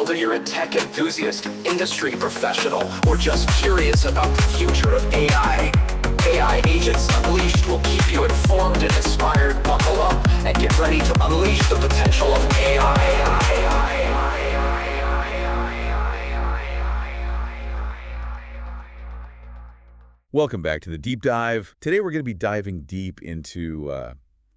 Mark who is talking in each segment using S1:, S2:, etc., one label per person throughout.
S1: Whether you're a tech enthusiast, industry professional, or just curious about the future of AI Agents Unleashed will keep you informed and inspired. Buckle up and get ready to unleash the potential of AI.
S2: Welcome back to the Deep Dive. Today we're going to be diving deep into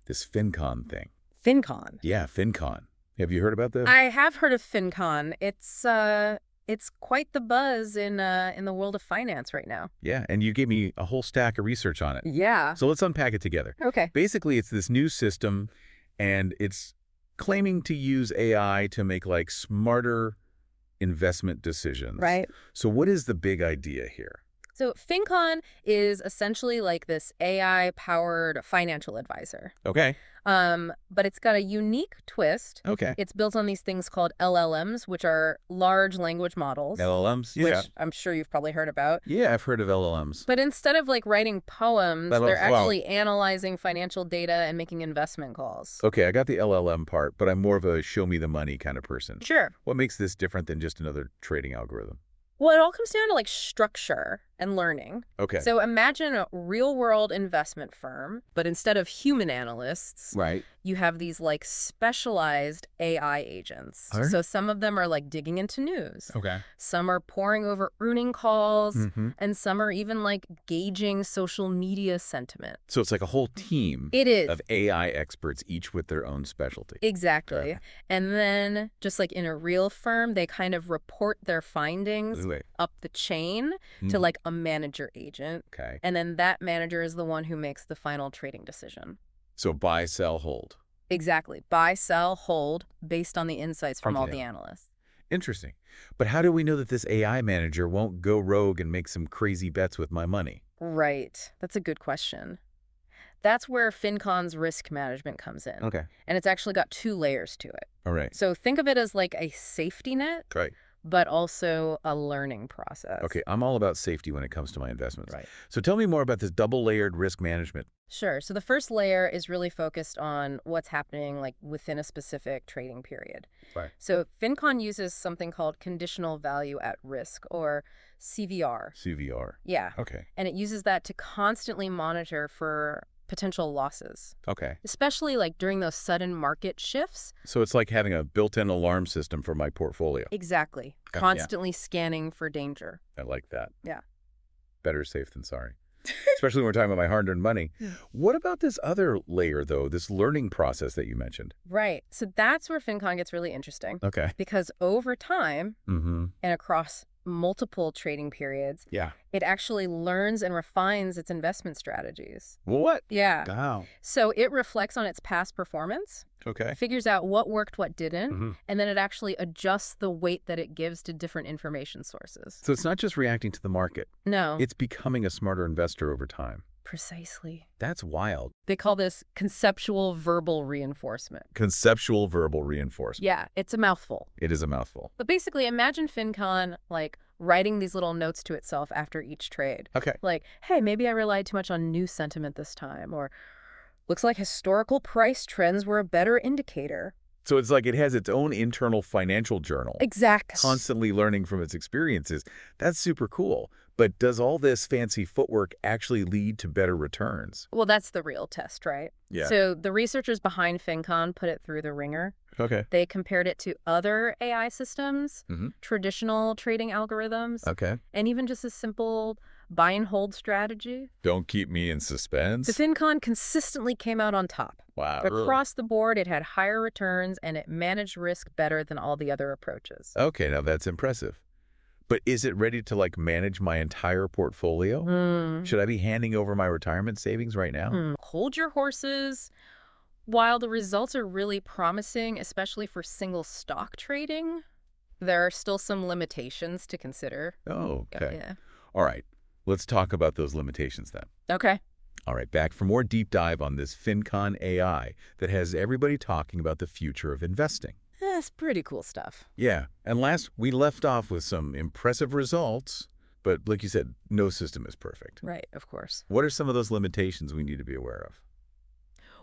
S2: this FinCon thing.
S3: FinCon?
S2: Yeah, FinCon. Have you heard about this?
S3: I have heard of FinCon. It's quite the buzz in the world of finance right now.
S2: Yeah, and you gave me a whole stack of research on it.
S3: Yeah.
S2: So let's unpack it together.
S3: Okay.
S2: Basically, it's this new system, and it's claiming to use AI to make like smarter investment decisions.
S3: Right.
S2: So what is the big idea here?
S3: So FinCon is essentially like this AI-powered financial advisor.
S2: Okay.
S3: But it's got a unique twist.
S2: Okay.
S3: It's built on these things called LLMs, which are large language models.
S2: LLMs? Yeah.
S3: Which I'm sure you've probably heard about.
S2: Yeah, I've heard of LLMs.
S3: But instead of like writing poems, they're actually analyzing financial data and making investment calls.
S2: Okay, I got the LLM part, but I'm more of a show me the money kind of person.
S3: Sure.
S2: What makes this different than just another trading algorithm?
S3: Well, it all comes down to like structure and learning.
S2: Okay.
S3: So imagine a real-world investment firm, but instead of human analysts,
S2: Right.
S3: you have these like specialized AI agents.
S2: All right.
S3: So some of them are like digging into news.
S2: Okay.
S3: Some are poring over earning calls,
S2: Mm-hmm.
S3: and some are even like gauging social media sentiment.
S2: So it's like a whole team
S3: It is.
S2: of AI experts, each with their own specialty.
S3: Exactly.
S2: Okay.
S3: And then just like in a real firm, they kind of report their findings
S2: Wait.
S3: up the chain to
S2: Hmm.
S3: like a manager agent.
S2: Okay.
S3: And then that manager is the one who makes the final trading decision.
S2: So buy, sell, hold.
S3: Exactly. Buy, sell, hold based on the insights from all
S2: Okay.
S3: the analysts.
S2: Interesting. But how do we know that this AI manager won't go rogue and make some crazy bets with my money?
S3: Right. That's a good question. That's where FinCon's risk management comes in.
S2: Okay.
S3: And it's actually got two layers to it.
S2: All right.
S3: So think of it as like a safety net,
S2: Right.
S3: but also a learning process.
S2: Okay. I'm all about safety when it comes to my investments.
S3: Right.
S2: So tell me more about this double-layered risk management.
S3: Sure. So the first layer is really focused on what's happening like within a specific trading period.
S2: Right.
S3: So FinCon uses something called Conditional Value at Risk, or CVaR.
S2: CVaR.
S3: Yeah.
S2: Okay.
S3: And it uses that to constantly monitor for potential losses,
S2: Okay.
S3: especially like during those sudden market shifts.
S2: So it's like having a built-in alarm system for my portfolio.
S3: Exactly.
S2: Yeah.
S3: Constantly scanning for danger.
S2: I like that.
S3: Yeah.
S2: Better safe than sorry. Especially when we're talking about my hard-earned money.
S3: Yeah.
S2: What about this other layer, though, this learning process that you mentioned?
S3: Right. So that's where FinCon gets really interesting.
S2: Okay.
S3: Because over time
S2: Mm-hmm.
S3: and across multiple trading periods,
S2: Yeah.
S3: it actually learns and refines its investment strategies.
S2: What?
S3: Yeah.
S2: Wow.
S3: So it reflects on its past performance,
S2: Okay.
S3: figures out what worked, what didn't,
S2: Mm-hmm.
S3: and then it actually adjusts the weight that it gives to different information sources.
S2: So it's not just reacting to the market.
S3: No,
S2: It's becoming a smarter investor over time.
S3: precisely.
S2: That's wild.
S3: They call this conceptual verbal reinforcement.
S2: Conceptual verbal reinforcement.
S3: Yeah, it's a mouthful.
S2: It is a mouthful.
S3: But basically, imagine FinCon like writing these little notes to itself after each trade.
S2: Okay.
S3: Like, hey, maybe I relied too much on news sentiment this time, or looks like historical price trends were a better indicator.
S2: So it's like it has its own internal financial journal.
S3: Exactly.
S2: Constantly learning from its experiences. That's super cool. But does all this fancy footwork actually lead to better returns?
S3: Well, that's the real test, right?
S2: Yeah.
S3: So the researchers behind FinCon put it through the ringer.
S2: Okay.
S3: They compared it to other AI systems,
S2: Mm-hmm.
S3: traditional trading algorithms,
S2: Okay.
S3: and even just a simple buy and hold strategy.
S2: Don't keep me in suspense.
S3: The FinCon consistently came out on top.
S2: Wow.
S3: Across the board, it had higher returns and it managed risk better than all the other approaches.
S2: Okay, now that's impressive. But is it ready to like manage my entire portfolio?
S3: Hmm.
S2: Should I be handing over my retirement savings right now?
S3: Hold your horses. While the results are really promising, especially for single stock trading, there are still some limitations to consider.
S2: Oh, okay.
S3: Yeah.
S2: All right. Let's talk about those limitations then.
S3: Okay.
S2: All right, back for more deep dive on this FinCon AI that has everybody talking about the future of investing.
S3: That's pretty cool stuff.
S2: Yeah, and last we left off with some impressive results, but like you said, no system is perfect.
S3: Right, of course.
S2: What are some of those limitations we need to be aware of?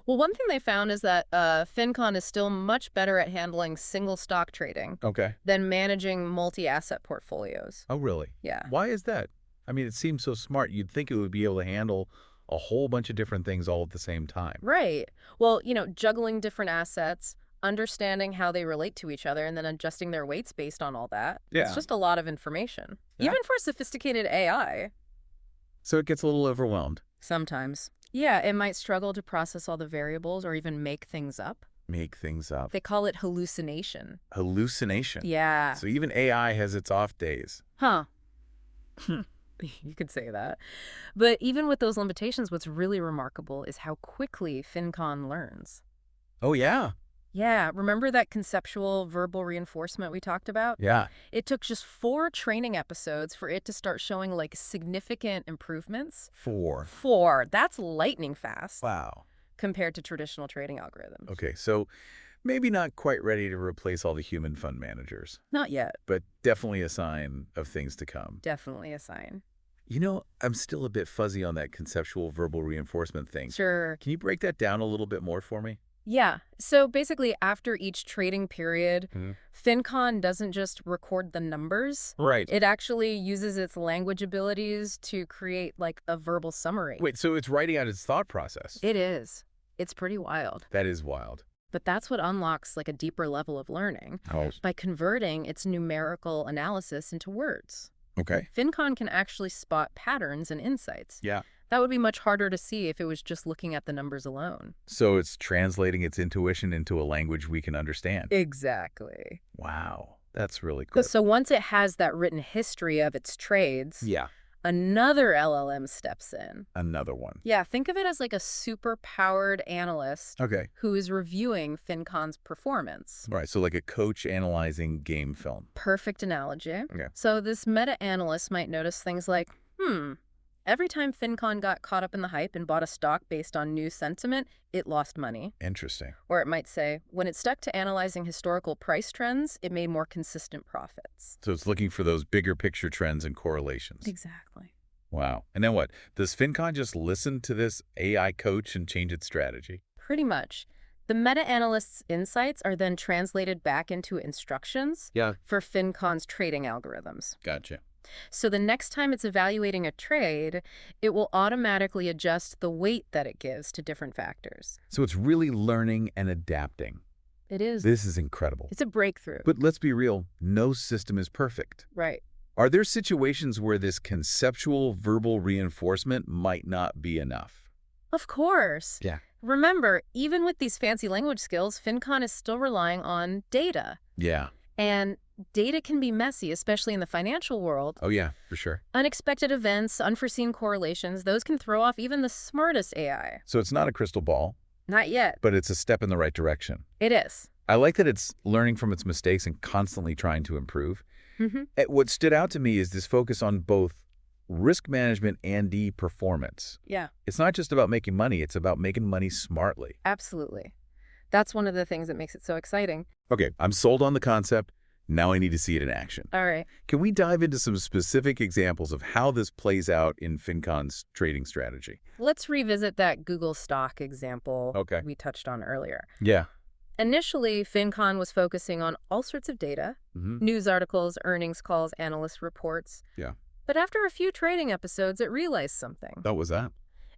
S3: Well, one thing they found is that FinCon is still much better at handling single stock trading
S2: Okay.
S3: than managing multi-asset portfolios.
S2: Oh, really?
S3: Yeah.
S2: Why is that? I mean, it seems so smart. You'd think it would be able to handle a whole bunch of different things all at the same time.
S3: Right. Well, juggling different assets, understanding how they relate to each other, and then adjusting their weights based on all that.
S2: Yeah.
S3: It's just a lot of information.
S2: Yeah.
S3: Even for sophisticated AI.
S2: So it gets a little overwhelmed.
S3: Sometimes. Yeah, it might struggle to process all the variables or even make things up.
S2: Make things up.
S3: They call it hallucination.
S2: Hallucination.
S3: Yeah.
S2: So even AI has its off days.
S3: Huh. You could say that. But even with those limitations, what's really remarkable is how quickly FinCon learns.
S2: Oh, yeah.
S3: Yeah, remember that conceptual verbal reinforcement we talked about?
S2: Yeah.
S3: It took just 4 training episodes for it to start showing significant improvements.
S2: 4.
S3: 4. That's lightning fast
S2: Wow.
S3: compared to traditional trading algorithms.
S2: Okay, so maybe not quite ready to replace all the human fund managers,
S3: Not yet.
S2: but definitely a sign of things to come.
S3: Definitely a sign.
S2: I'm still a bit fuzzy on that conceptual verbal reinforcement thing.
S3: Sure.
S2: Can you break that down a little bit more for me?
S3: Yeah. So basically, after each trading period,
S2: Mhm.
S3: FinCon doesn't just record the numbers.
S2: Right.
S3: It actually uses its language abilities to create a verbal summary.
S2: Wait, so it's writing out its thought process?
S3: It is. It's pretty wild.
S2: That is wild.
S3: But that's what unlocks a deeper level of learning
S2: Oh.
S3: by converting its numerical analysis into words.
S2: Okay.
S3: FinCon can actually spot patterns and insights.
S2: Yeah.
S3: That would be much harder to see if it was just looking at the numbers alone.
S2: So it's translating its intuition into a language we can understand.
S3: Exactly.
S2: Wow. That's really cool.
S3: So once it has that written history of its trades,
S2: Yeah.
S3: another LLM steps in.
S2: Another one.
S3: Yeah, think of it as a super-powered analyst
S2: Okay.
S3: who is reviewing FinCon's performance.
S2: All right, so like a coach analyzing game film.
S3: Perfect analogy.
S2: Okay.
S3: So this meta-analyst might notice things like, every time FinCon got caught up in the hype and bought a stock based on new sentiment, it lost money.
S2: Interesting.
S3: Or it might say, when it stuck to analyzing historical price trends, it made more consistent profits.
S2: So it's looking for those bigger picture trends and correlations.
S3: Exactly.
S2: Wow. And then what? Does FinCon just listen to this AI coach and change its strategy?
S3: Pretty much. The meta-analyst's insights are then translated back into instructions for FinCon's trading algorithms.
S2: Gotcha.
S3: So the next time it's evaluating a trade, it will automatically adjust the weight that it gives to different factors.
S2: So it's really learning and adapting.
S3: It is.
S2: This is incredible.
S3: It's a breakthrough.
S2: But let's be real, no system is perfect.
S3: Right.
S2: Are there situations where this conceptual verbal reinforcement might not be enough?
S3: Of course.
S2: Yeah.
S3: Remember, even with these fancy language skills, FinCon is still relying on data.
S2: Yeah.
S3: And data can be messy, especially in the financial world.
S2: Oh, yeah, for sure.
S3: Unexpected events, unforeseen correlations, those can throw off even the smartest AI.
S2: So it's not a crystal ball,
S3: Not yet.
S2: but it's a step in the right direction.
S3: It is.
S2: I like that it's learning from its mistakes and constantly trying to improve.
S3: Mm-hmm.
S2: What stood out to me is this focus on both risk management and performance.
S3: Yeah,
S2: It's not just about making money, it's about making money smartly.
S3: absolutely. That's one of the things that makes it so exciting.
S2: Okay, I'm sold on the concept. Now I need to see it in action.
S3: All right.
S2: Can we dive into some specific examples of how this plays out in FinCon's trading strategy?
S3: Let's revisit that Google stock example
S2: Okay.
S3: we touched on earlier.
S2: Yeah.
S3: Initially, FinCon was focusing on all sorts of data,
S2: Mm-hmm.
S3: news articles, earnings calls, analyst reports.
S2: Yeah.
S3: But after a few trading episodes, it realized something.
S2: What was that?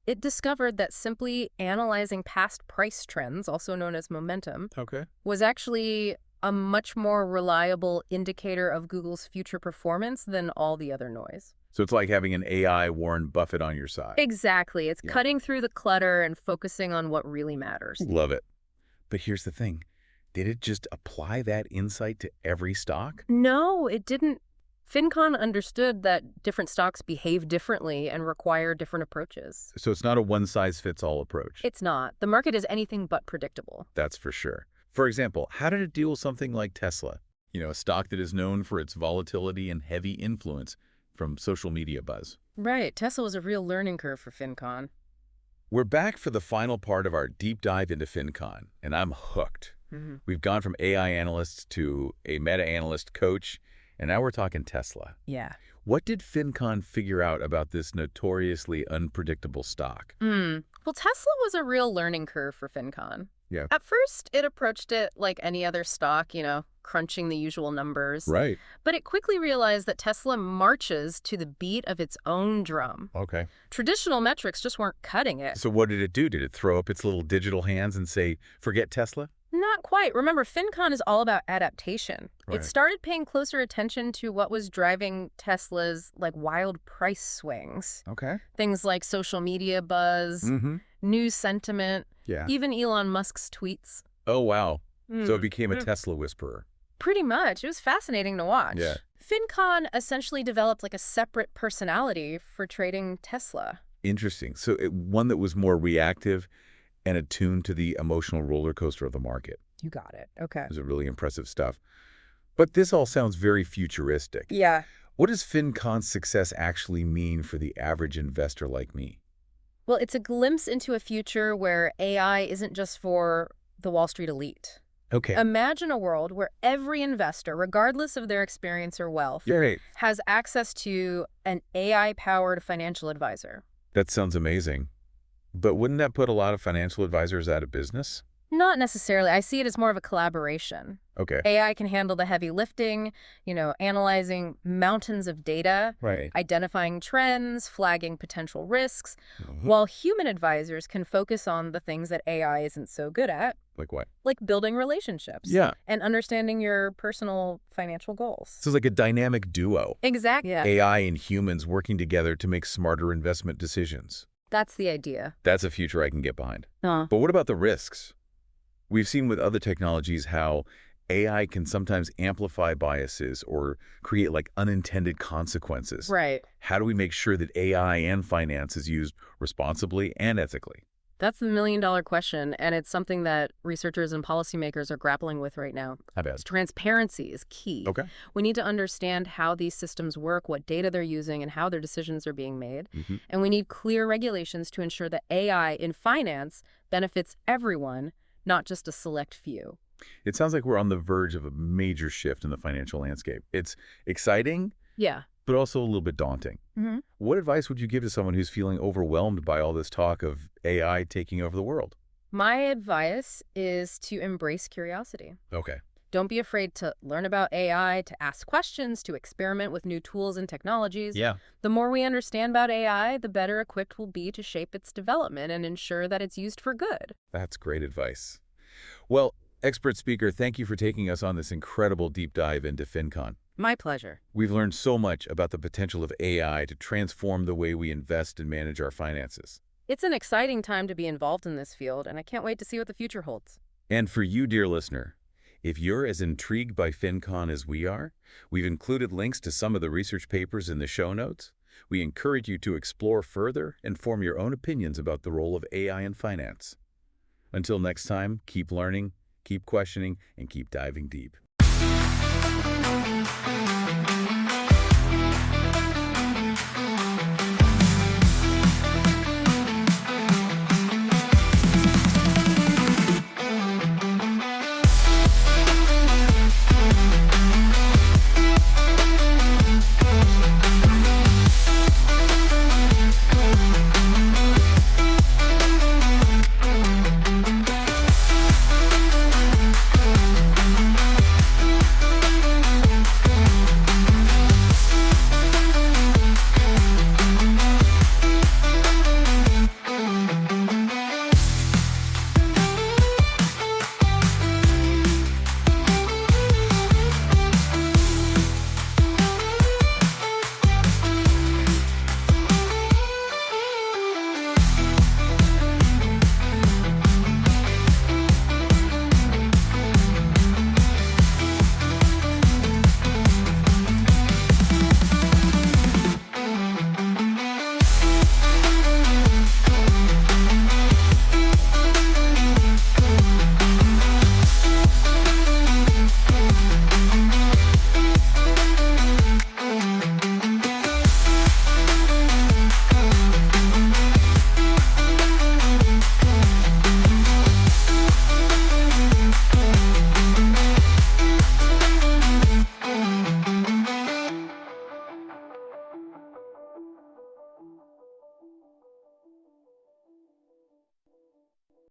S3: It discovered that simply analyzing past price trends, also known as momentum,
S2: Okay.
S3: was actually a much more reliable indicator of Google's future performance than all the other noise.
S2: So it's like having an AI Warren Buffett on your side.
S3: Exactly. It's
S2: Yeah.
S3: cutting through the clutter and focusing on what really matters.
S2: Love it. But here's the thing. Did it just apply that insight to every stock?
S3: No, it didn't. FinCon understood that different stocks behave differently and require different approaches.
S2: So it's not a one-size-fits-all approach.
S3: It's not. The market is anything but predictable.
S2: That's for sure. For example, how did it deal with something like Tesla? A stock that is known for its volatility and heavy influence from social media buzz.
S3: Right. Tesla was a real learning curve for FinCon.
S2: We're back for the final part of our deep dive into FinCon, and I'm hooked.
S3: Mm-hmm.
S2: We've gone from AI analysts to a meta-analyst coach, and now we're talking Tesla.
S3: Yeah.
S2: What did FinCon figure out about this notoriously unpredictable stock?
S3: Well, Tesla was a real learning curve for FinCon.
S2: Yeah.
S3: At first, it approached it like any other stock, crunching the usual numbers.
S2: Right.
S3: But it quickly realized that Tesla marches to the beat of its own drum.
S2: Okay.
S3: Traditional metrics just weren't cutting it.
S2: So what did it do? Did it throw up its little digital hands and say, forget Tesla?
S3: Not quite. Remember, FinCon is all about adaptation.
S2: Right.
S3: It started paying closer attention to what was driving Tesla's wild price swings.
S2: Okay.
S3: Things like social media buzz,
S2: Mm-hmm.
S3: news sentiment,
S2: Yeah.
S3: even Elon Musk's tweets.
S2: Oh, wow. So it became a
S3: Mm.
S2: Tesla whisperer.
S3: Pretty much. It was fascinating to watch.
S2: Yeah.
S3: FinCon essentially developed a separate personality for trading Tesla.
S2: Interesting. So one that was more reactive and attuned to the emotional roller coaster of the market.
S3: You got it. Okay.
S2: It was really impressive stuff. But this all sounds very futuristic.
S3: Yeah.
S2: What does FinCon's success actually mean for the average investor like me?
S3: Well, it's a glimpse into a future where AI isn't just for the Wall Street elite.
S2: Okay.
S3: Imagine a world where every investor, regardless of their experience or wealth,
S2: Great.
S3: has access to an AI-powered financial advisor.
S2: That sounds amazing. But wouldn't that put a lot of financial advisors out of business?
S3: Not necessarily. I see it as more of a collaboration.
S2: Okay.
S3: AI can handle the heavy lifting, analyzing mountains of data,
S2: Right.
S3: identifying trends, flagging potential risks,
S2: Mhm.
S3: while human advisors can focus on the things that AI isn't so good at,
S2: Like what?
S3: like building relationships
S2: Yeah.
S3: and understanding your personal financial goals.
S2: So it's like a dynamic duo.
S3: Exactly. Yeah.
S2: AI and humans working together to make smarter investment decisions.
S3: That's the idea.
S2: That's a future I can get behind. But what about the risks? We've seen with other technologies how AI can sometimes amplify biases or create unintended consequences.
S3: Right.
S2: How do we make sure that AI and finance is used responsibly and ethically?
S3: That's the million-dollar question, and it's something that researchers and policymakers are grappling with right now.
S2: How bad?
S3: Transparency is key.
S2: Okay.
S3: We need to understand how these systems work, what data they're using, and how their decisions are being made.
S2: Mm-hmm.
S3: And we need clear regulations to ensure that AI in finance benefits everyone, not just a select few.
S2: It sounds like we're on the verge of a major shift in the financial landscape. It's exciting,
S3: Yeah.
S2: but also a little bit daunting.
S3: Mm-hmm.
S2: What advice would you give to someone who's feeling overwhelmed by all this talk of AI taking over the world?
S3: My advice is to embrace curiosity.
S2: Okay.
S3: Don't be afraid to learn about AI, to ask questions, to experiment with new tools and technologies.
S2: Yeah.
S3: The more we understand about AI, the better equipped we'll be to shape its development and ensure that it's used for good.
S2: That's great advice. Well, expert speaker, thank you for taking us on this incredible deep dive into FinCon.
S3: My pleasure.
S2: We've learned so much about the potential of AI to transform the way we invest and manage our finances.
S3: It's an exciting time to be involved in this field, and I can't wait to see what the future holds.
S2: And for you, dear listener, if you're as intrigued by FinCon as we are, we've included links to some of the research papers in the show notes. We encourage you to explore further and form your own opinions about the role of AI in finance. Until next time, keep learning, keep questioning, and keep diving deep.